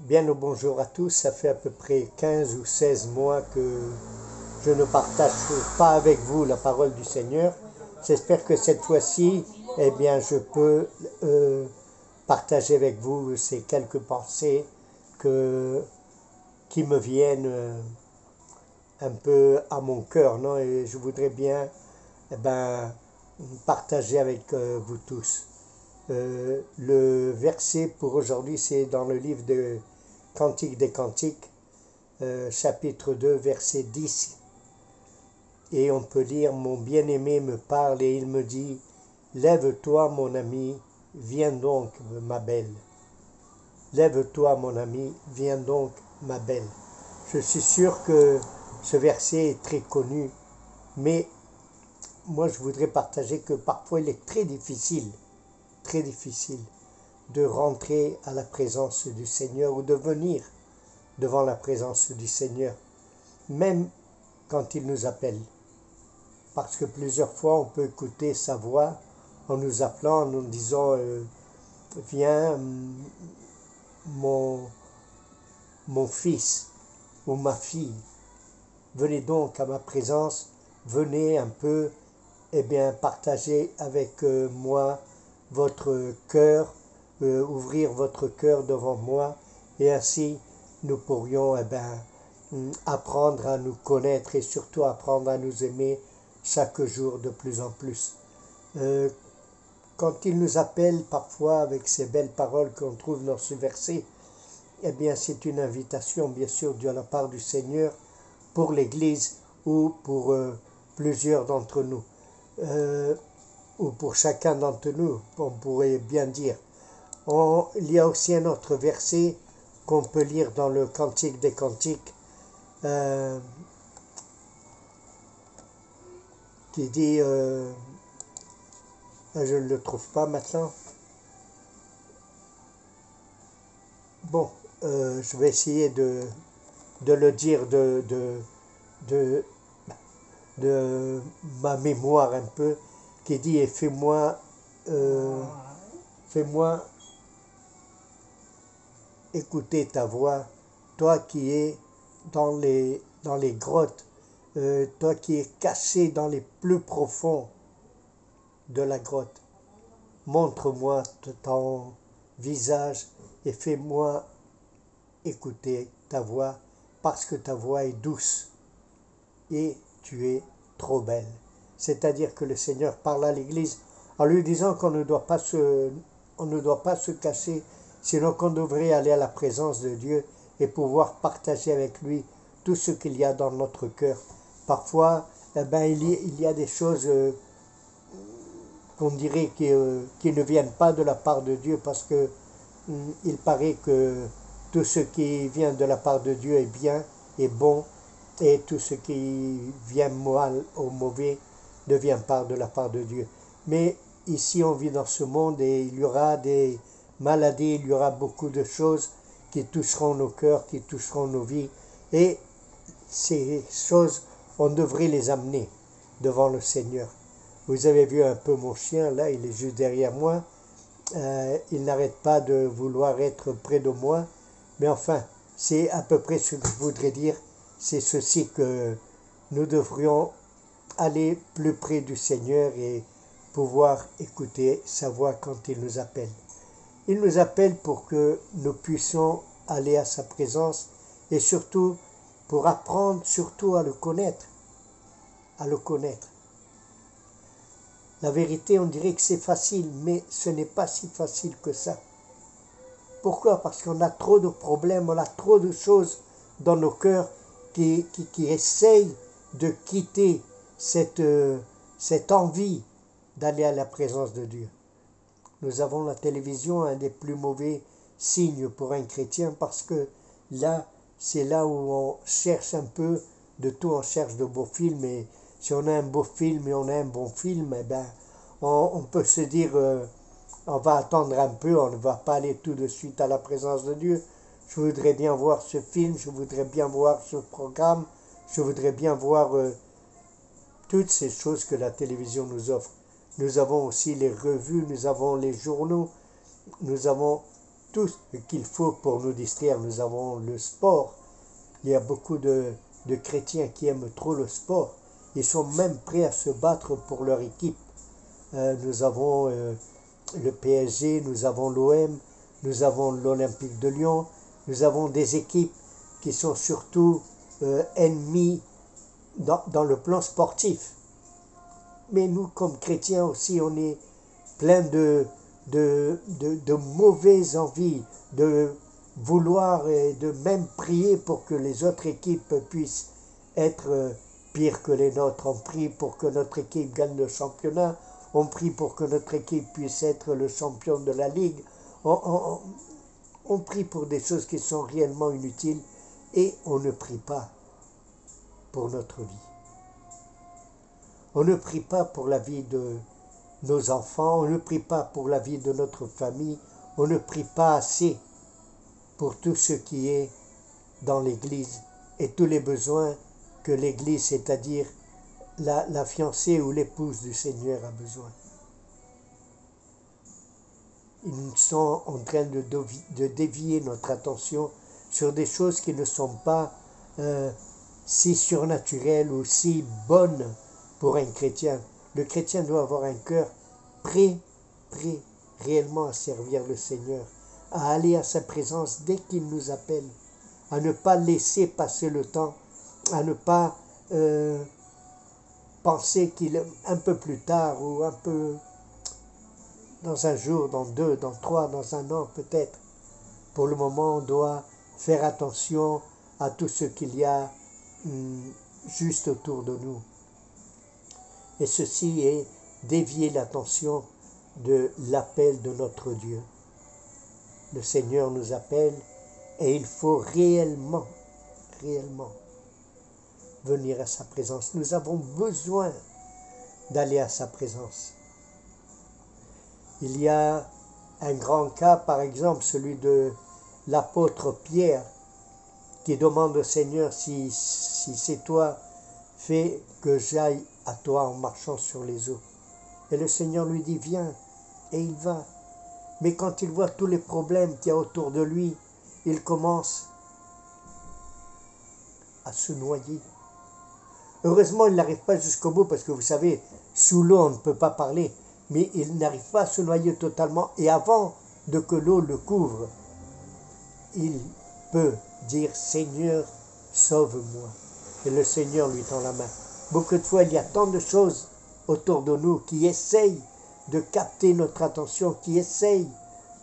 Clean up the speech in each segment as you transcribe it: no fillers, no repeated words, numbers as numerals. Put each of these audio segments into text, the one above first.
Bien le bonjour à tous, ça fait à peu près 15 ou 16 mois que je ne partage pas avec vous la parole du Seigneur. J'espère que cette fois-ci, eh bien, je peux partager avec vous ces quelques pensées que, qui me viennent un peu à mon cœur, non? Et je voudrais bien eh ben, partager avec vous tous. Le verset pour aujourd'hui, c'est dans le livre de Cantique des Cantiques, chapitre 2, verset 10. Et on peut lire, mon bien-aimé me parle et il me dit, lève-toi mon ami, viens donc ma belle. Lève-toi mon ami, viens donc ma belle. Je suis sûr que ce verset est très connu, mais moi je voudrais partager que parfois il est très difficile de rentrer à la présence du Seigneur ou de venir devant la présence du Seigneur, même quand il nous appelle. Parce que plusieurs fois on peut écouter sa voix en nous appelant, en nous disant viens mon, mon fils ou ma fille, venez donc à ma présence, venez un peu partager avec moi votre cœur, ouvrir votre cœur devant moi, et ainsi nous pourrions apprendre à nous connaître et surtout apprendre à nous aimer chaque jour de plus en plus. Quand il nous appelle parfois avec ces belles paroles qu'on trouve dans ce verset, eh bien c'est une invitation bien sûr de la part du Seigneur pour l'Église ou pour plusieurs d'entre nous. Ou pour chacun d'entre nous, on pourrait bien dire. Il y a aussi un autre verset qu'on peut lire dans le Cantique des Cantiques qui dit, je ne le trouve pas maintenant. Bon, je vais essayer de le dire de ma mémoire un peu, qui dit, et fais-moi écouter ta voix, toi qui es dans les grottes, toi qui es caché dans les plus profonds de la grotte. Montre-moi ton visage et fais-moi écouter ta voix, parce que ta voix est douce et tu es trop belle. C'est-à-dire que le Seigneur parle à l'Église en lui disant qu'on ne doit pas se cacher, sinon qu'on devrait aller à la présence de Dieu et pouvoir partager avec lui tout ce qu'il y a dans notre cœur. Parfois, il y a des choses qu'on dirait qui ne viennent pas de la part de Dieu, parce que il paraît que tout ce qui vient de la part de Dieu est bien, est bon, et tout ce qui vient mal ou mauvais ne vient pas de la part de Dieu. Mais ici on vit dans ce monde et il y aura des maladies, il y aura beaucoup de choses qui toucheront nos cœurs, qui toucheront nos vies, et ces choses, on devrait les amener devant le Seigneur. Vous avez vu un peu mon chien, là, il est juste derrière moi. Il n'arrête pas de vouloir être près de moi. Mais enfin, c'est à peu près ce que je voudrais dire. C'est ceci, que nous devrions aller plus près du Seigneur et pouvoir écouter sa voix quand il nous appelle. Il nous appelle pour que nous puissions aller à sa présence et surtout pour apprendre surtout à le connaître. À le connaître. La vérité, on dirait que c'est facile, mais ce n'est pas si facile que ça. Pourquoi? Parce qu'on a trop de problèmes, on a trop de choses dans nos cœurs qui essayent de quitter cette envie d'aller à la présence de Dieu. Nous avons la télévision, un des plus mauvais signes pour un chrétien, parce que là, c'est là où on cherche un peu de tout, on cherche de beaux films, et si on a un beau film et on a un bon film, on peut se dire, on va attendre un peu, on ne va pas aller tout de suite à la présence de Dieu. Je voudrais bien voir ce film, je voudrais bien voir ce programme, je voudrais bien voir toutes ces choses que la télévision nous offre. Nous avons aussi les revues, nous avons les journaux, nous avons tout ce qu'il faut pour nous distraire. Nous avons le sport. Il y a beaucoup de chrétiens qui aiment trop le sport. Ils sont même prêts à se battre pour leur équipe. Nous avons le PSG, nous avons l'OM, nous avons l'Olympique de Lyon, nous avons des équipes qui sont surtout ennemies dans le plan sportif. Mais nous, comme chrétiens aussi, on est plein de mauvaises envies, de vouloir et de même prier pour que les autres équipes puissent être pires que les nôtres. On prie pour que notre équipe gagne le championnat, on prie pour que notre équipe puisse être le champion de la ligue, on prie pour des choses qui sont réellement inutiles et on ne prie pas pour notre vie. On ne prie pas pour la vie de nos enfants, on ne prie pas pour la vie de notre famille, on ne prie pas assez pour tout ce qui est dans l'Église et tous les besoins que l'Église, c'est-à-dire la fiancée ou l'épouse du Seigneur a besoin. Ils sont en train de dévier notre attention sur des choses qui ne sont pas si surnaturelles ou si bonnes pour un chrétien. Le chrétien doit avoir un cœur prêt réellement à servir le Seigneur, à aller à sa présence dès qu'il nous appelle, à ne pas laisser passer le temps, à ne pas penser qu'il est un peu plus tard ou un peu dans un jour, dans 2, dans 3, dans un an peut-être. Pour le moment, on doit faire attention à tout ce qu'il y a juste autour de nous. Et ceci est dévier l'attention de l'appel de notre Dieu. Le Seigneur nous appelle et il faut réellement venir à sa présence. Nous avons besoin d'aller à sa présence. Il y a un grand cas, par exemple, celui de l'apôtre Pierre, qui demande au Seigneur si c'est toi, fais que j'aille à toi en marchant sur les eaux. Et le Seigneur lui dit, viens, et il va. Mais quand il voit tous les problèmes qu'il y a autour de lui, il commence à se noyer. Heureusement, il n'arrive pas jusqu'au bout, parce que vous savez, sous l'eau, on ne peut pas parler, mais il n'arrive pas à se noyer totalement. Et avant que l'eau le couvre, il peut dire, Seigneur, sauve-moi. Et le Seigneur lui tend la main. Beaucoup de fois, il y a tant de choses autour de nous qui essayent de capter notre attention, qui essayent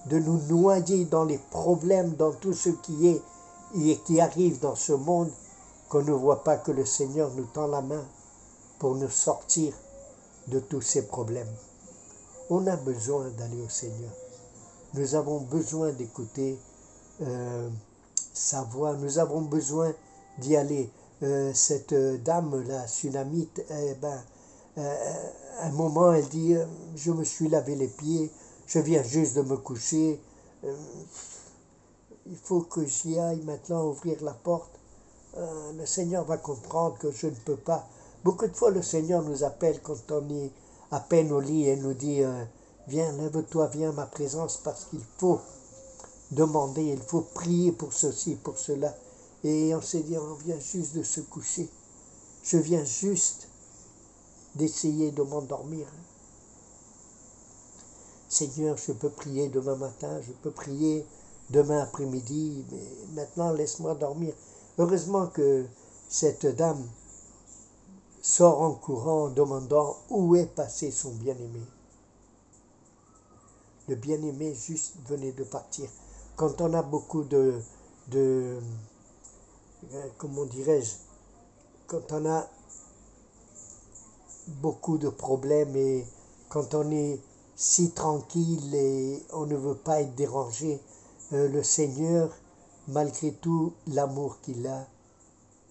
de nous noyer dans les problèmes, dans tout ce qui est et qui arrive dans ce monde, qu'on ne voit pas que le Seigneur nous tend la main pour nous sortir de tous ces problèmes. On a besoin d'aller au Seigneur. Nous avons besoin d'écouter sa voix. Nous avons besoin d'y aller. Cette dame, la Sunamite, un moment, elle dit, je me suis lavé les pieds, je viens juste de me coucher, il faut que j'y aille maintenant ouvrir la porte. Le Seigneur va comprendre que je ne peux pas. Beaucoup de fois, le Seigneur nous appelle quand on est à peine au lit et nous dit, viens, lève-toi, viens à ma présence, parce qu'il faut demander, il faut prier pour ceci, pour cela. Et on s'est dit, on vient juste de se coucher. Je viens juste d'essayer de m'endormir. Seigneur, je peux prier demain matin, je peux prier demain après-midi, mais maintenant laisse-moi dormir. Heureusement que cette dame sort en courant en demandant où est passé son bien-aimé. Le bien-aimé juste venait de partir. Quand on a beaucoup comment dirais-je, quand on a beaucoup de problèmes et quand on est si tranquille et on ne veut pas être dérangé, le Seigneur, malgré tout l'amour qu'il a,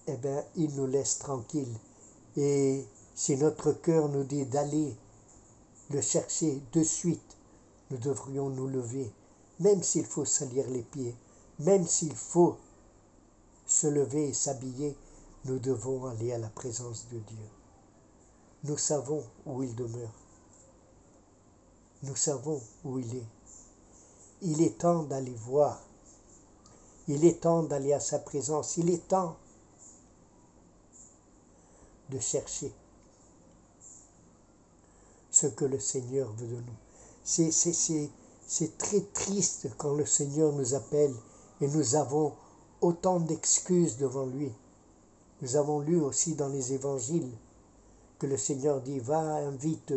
eh bien, il nous laisse tranquilles. Et si notre cœur nous dit d'aller le chercher de suite, nous devrions nous lever, même s'il faut salir les pieds, même s'il faut se lever et s'habiller, nous devons aller à la présence de Dieu. Nous savons où il demeure. Nous savons où il est. il est temps d'aller voir. Il est temps d'aller à sa présence. Il est temps de chercher ce que le Seigneur veut de nous. C'est très triste quand le Seigneur nous appelle et nous avons autant d'excuses devant lui. Nous avons lu aussi dans les évangiles que le Seigneur dit, va, invite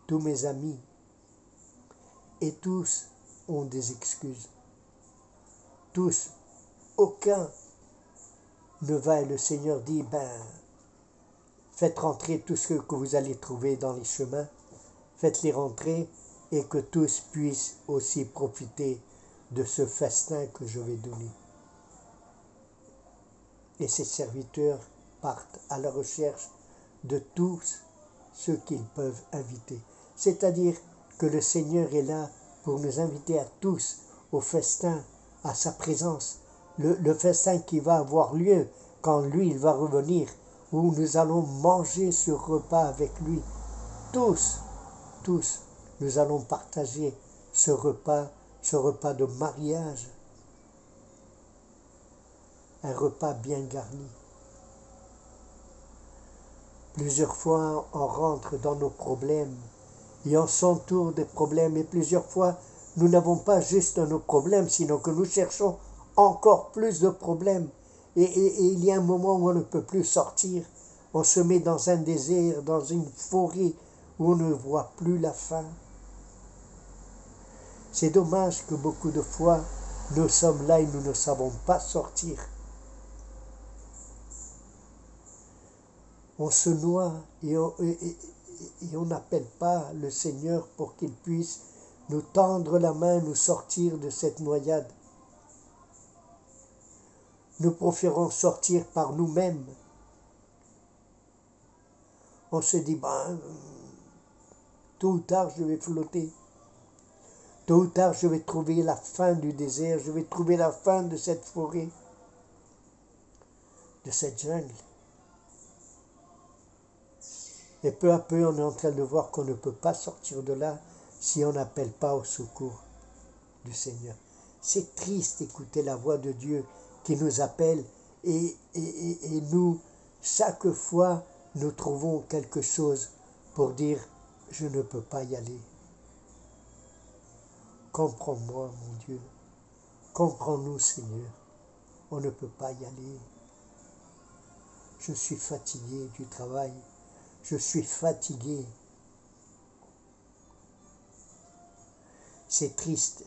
tous mes amis. Et tous ont des excuses. Tous, aucun ne va, et le Seigneur dit, faites rentrer tout ce que vous allez trouver dans les chemins, faites-les rentrer et que tous puissent aussi profiter de ce festin que je vais donner. Et ses serviteurs partent à la recherche de tous ceux qu'ils peuvent inviter. C'est-à-dire que le Seigneur est là pour nous inviter à tous au festin, à sa présence. Le festin qui va avoir lieu quand lui il va revenir, où nous allons manger ce repas avec lui. Tous, nous allons partager ce repas de mariage. Un repas bien garni. Plusieurs fois, on rentre dans nos problèmes et on s'entoure des problèmes. Et plusieurs fois, nous n'avons pas juste nos problèmes, sinon que nous cherchons encore plus de problèmes. Et il y a un moment où on ne peut plus sortir. On se met dans un désert, dans une forêt où on ne voit plus la fin. C'est dommage que beaucoup de fois, nous sommes là et nous ne savons pas sortir. On se noie et on n'appelle pas le Seigneur pour qu'il puisse nous tendre la main, nous sortir de cette noyade. Nous préférons sortir par nous-mêmes. On se dit, tôt ou tard je vais flotter. Tôt ou tard je vais trouver la fin du désert, je vais trouver la fin de cette forêt, de cette jungle. Et peu à peu, on est en train de voir qu'on ne peut pas sortir de là si on n'appelle pas au secours du Seigneur. C'est triste d'écouter la voix de Dieu qui nous appelle et nous, chaque fois, nous trouvons quelque chose pour dire « je ne peux pas y aller ». Comprends-moi, mon Dieu. Comprends-nous, Seigneur. On ne peut pas y aller. Je suis fatigué du travail. Je suis fatigué. C'est triste.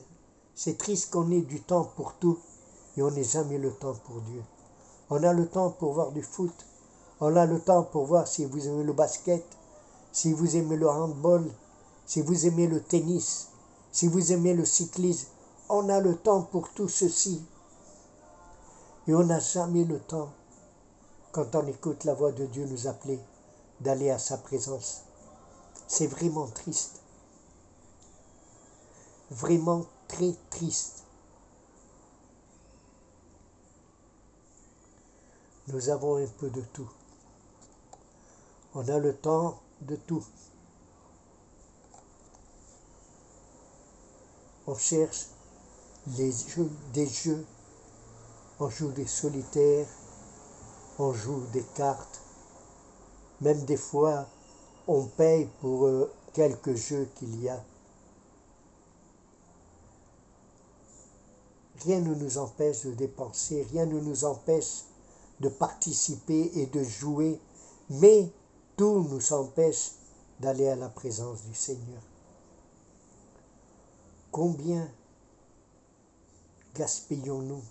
C'est triste qu'on ait du temps pour tout et on n'ait jamais le temps pour Dieu. On a le temps pour voir du foot. On a le temps pour voir si vous aimez le basket, si vous aimez le handball, si vous aimez le tennis, si vous aimez le cyclisme. On a le temps pour tout ceci. Et on n'a jamais le temps, quand on écoute la voix de Dieu nous appeler, d'aller à sa présence. C'est vraiment triste. Vraiment très triste. Nous avons un peu de tout. On a le temps de tout. On cherche des jeux, on joue des solitaires, on joue des cartes. Même des fois, on paye pour quelques jeux qu'il y a. Rien ne nous empêche de dépenser, rien ne nous empêche de participer et de jouer, mais tout nous empêche d'aller à la présence du Seigneur. Combien gaspillons-nous?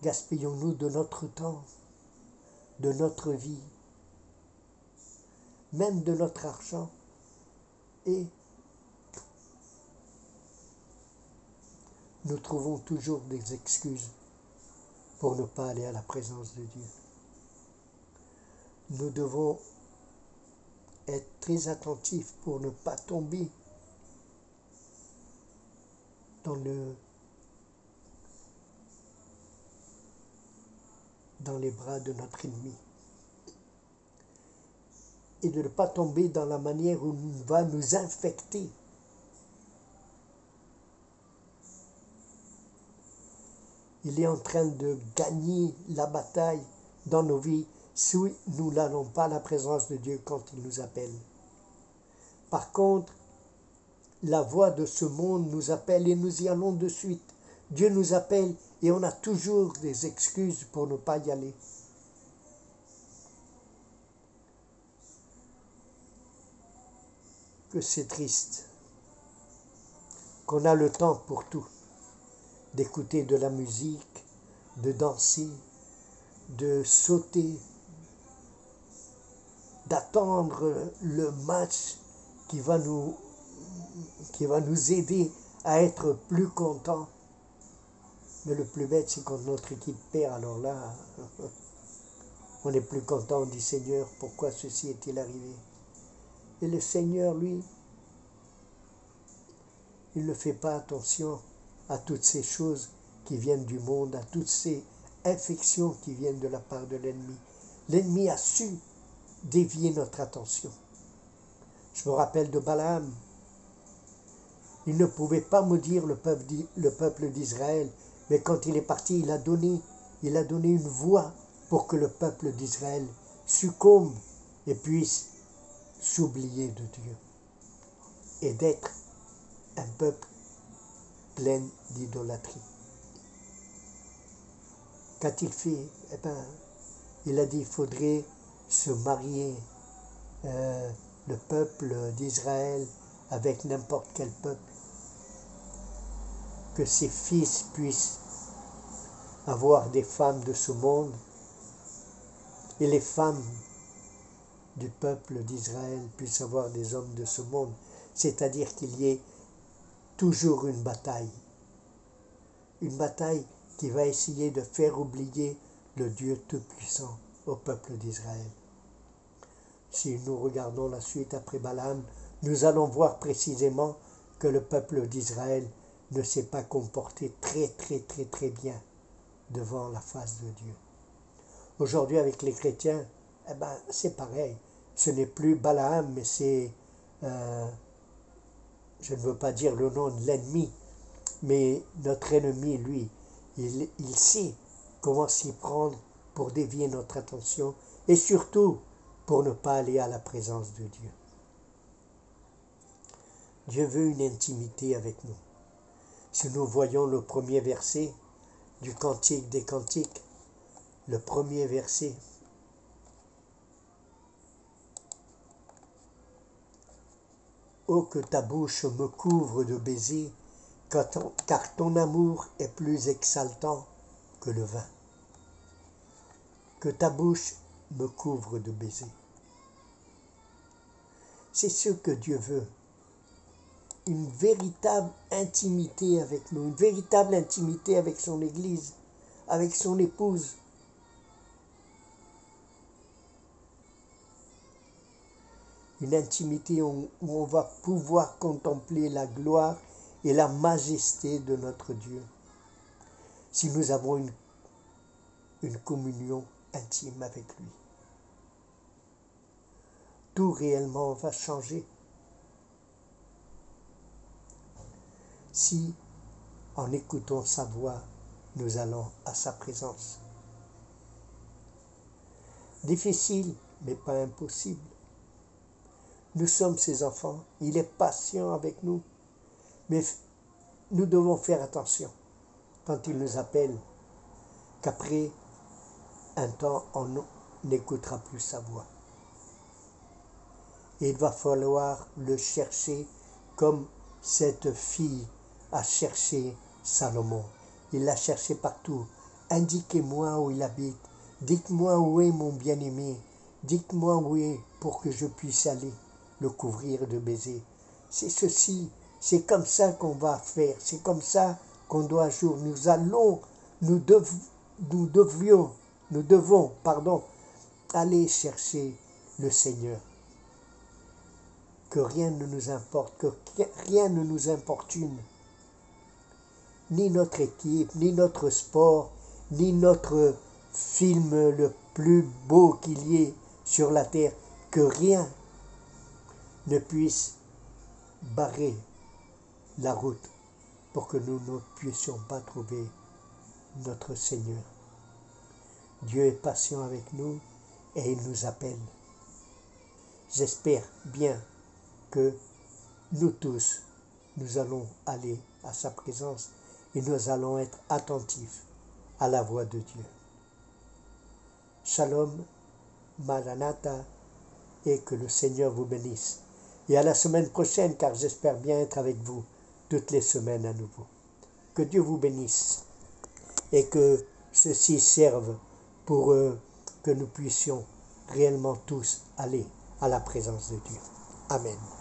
Gaspillons-nous de notre temps, de notre vie, même de notre argent, et nous trouvons toujours des excuses pour ne pas aller à la présence de Dieu. Nous devons être très attentifs pour ne pas tomber dans les bras de notre ennemi et de ne pas tomber dans la manière où il va nous infecter Il est en train de gagner la bataille dans nos vies si nous n'allons pas à la présence de Dieu quand il nous appelle. Par contre, la voix de ce monde nous appelle et nous y allons de suite. Dieu nous appelle et on a toujours des excuses pour ne pas y aller. Que c'est triste, qu'on a le temps pour tout, d'écouter de la musique, de danser, de sauter, d'attendre le match qui va nous aider à être plus contents. Mais le plus bête, c'est quand notre équipe perd, alors là, on n'est plus content, on dit Seigneur, pourquoi ceci est-il arrivé? Et le Seigneur, lui, il ne fait pas attention à toutes ces choses qui viennent du monde, à toutes ces infections qui viennent de la part de l'ennemi. L'ennemi a su dévier notre attention. Je me rappelle de Balaam. Il ne pouvait pas maudire le peuple d'Israël, mais quand il est parti, il a donné une voix pour que le peuple d'Israël succombe et puisse s'oublier de Dieu et d'être un peuple plein d'idolâtrie. Qu'a-t-il fait? Il a dit qu'il faudrait se marier le peuple d'Israël avec n'importe quel peuple, que ses fils puissent avoir des femmes de ce monde et les femmes du peuple d'Israël puissent avoir des hommes de ce monde, c'est-à-dire qu'il y ait toujours une bataille qui va essayer de faire oublier le Dieu Tout-Puissant au peuple d'Israël. Si nous regardons la suite après Balaam, nous allons voir précisément que le peuple d'Israël ne s'est pas comporté très bien devant la face de Dieu. Aujourd'hui avec les chrétiens, c'est pareil. Ce n'est plus Balaam, mais c'est, je ne veux pas dire le nom de l'ennemi, mais notre ennemi, lui, il sait comment s'y prendre pour dévier notre attention et surtout pour ne pas aller à la présence de Dieu. Dieu veut une intimité avec nous. Si nous voyons le premier verset du Cantique des Cantiques, le premier verset, ô que ta bouche me couvre de baisers, car ton amour est plus exaltant que le vin. Que ta bouche me couvre de baisers. C'est ce que Dieu veut. Une véritable intimité avec nous, une véritable intimité avec son Église, avec son épouse. Une intimité où on va pouvoir contempler la gloire et la majesté de notre Dieu. Si nous avons une communion intime avec lui, tout réellement va changer. Si, en écoutant sa voix, nous allons à sa présence. Difficile, mais pas impossible. Nous sommes ses enfants, il est patient avec nous, mais nous devons faire attention quand il nous appelle, qu'après un temps, on n'écoutera plus sa voix. Et il va falloir le chercher comme cette fille a cherché Salomon. Il l'a cherché partout. Indiquez-moi où il habite. Dites-moi où est mon bien-aimé. Dites-moi où est pour que je puisse aller le couvrir de baisers. C'est ceci, c'est comme ça qu'on va faire. C'est comme ça qu'on doit un jour. Nous devons aller chercher le Seigneur. Que rien ne nous importe, que rien ne nous importune. Ni notre équipe, ni notre sport, ni notre film le plus beau qu'il y ait sur la terre, que rien ne puisse barrer la route pour que nous ne puissions pas trouver notre Seigneur. Dieu est patient avec nous et il nous appelle. J'espère bien que nous tous, nous allons aller à sa présence et nous allons être attentifs à la voix de Dieu. Shalom, Maranatha, et que le Seigneur vous bénisse. Et à la semaine prochaine, car j'espère bien être avec vous toutes les semaines à nouveau. Que Dieu vous bénisse et que ceci serve pour que nous puissions réellement tous aller à la présence de Dieu. Amen.